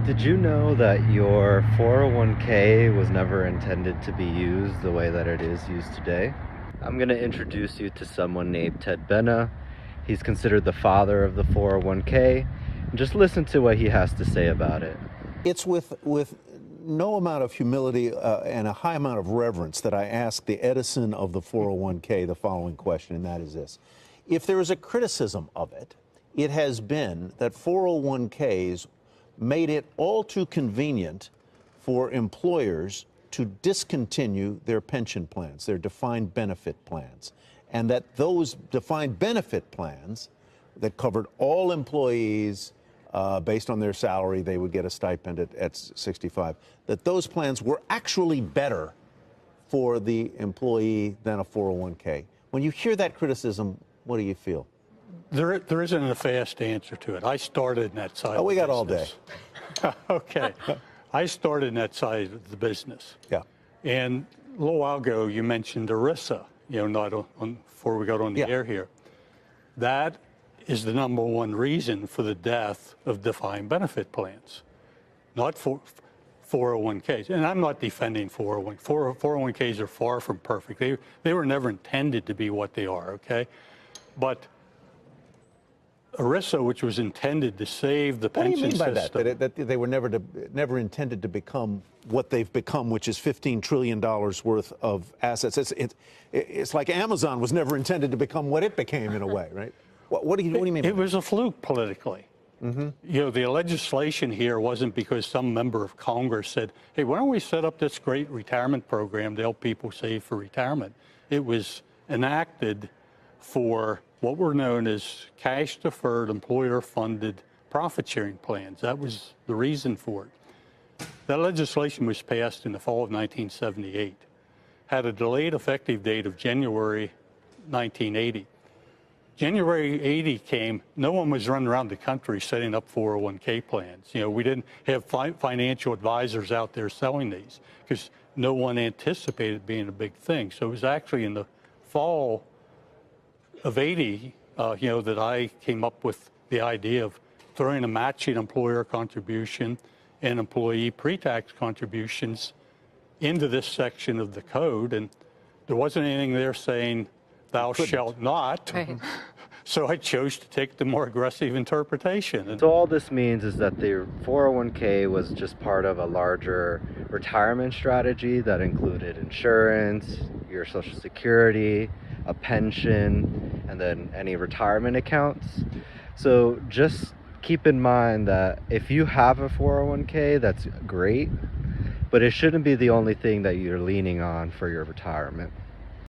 Did you know that your 401k was never intended to be used the way that it is used today? I'm going to introduce you to someone named Ted Benna. He's considered the father of the 401k. And just listen to what he has to say about it. It's with no amount of humility and a high amount of reverence that I ask the Edison of the 401k the following question, and that is this. If there is a criticism of it, it has been that 401ks made it all too convenient for employers to discontinue their pension plans, their defined benefit plans, and that those defined benefit plans that covered all employees based on their salary, they would get a stipend at 65, that those plans were actually better for the employee than a 401k. When you hear that criticism, what do you feel? There isn't a fast answer to it. I started in that side. Oh, we got of all the day. business. Okay. I started in that side of the business. Yeah. And a little while ago, you mentioned ERISA, not before we got on the air here. That is the number one reason for the death of defined benefit plans, not for 401ks. And I'm not defending 401ks are far from perfect. They were never intended to be what they are, okay? But ERISA, which was intended to save the pension system. What do you mean by that? That they were never intended to become what they've become, which is $15 trillion worth of assets. It's like Amazon was never intended to become what it became in a way, right? What do you mean by that? It was a fluke politically. Mm-hmm. The legislation here wasn't because some member of Congress said, hey, why don't we set up this great retirement program to help people save for retirement? It was enacted for what were known as cash-deferred, employer-funded profit-sharing plans. That was the reason for it. That legislation was passed in the fall of 1978, had a delayed effective date of January 1980. January 80 came, no one was running around the country setting up 401k plans. We didn't have financial advisors out there selling these because no one anticipated it being a big thing. So it was actually in the fall of 80, that I came up with the idea of throwing a matching employer contribution and employee pre-tax contributions into this section of the code. And there wasn't anything there saying, thou shalt not. Right. So I chose to take the more aggressive interpretation. So all this means is that the 401k was just part of a larger retirement strategy that included insurance, your Social Security, a pension, and then any retirement accounts. So just keep in mind that if you have a 401k, that's great, but it shouldn't be the only thing that you're leaning on for your retirement.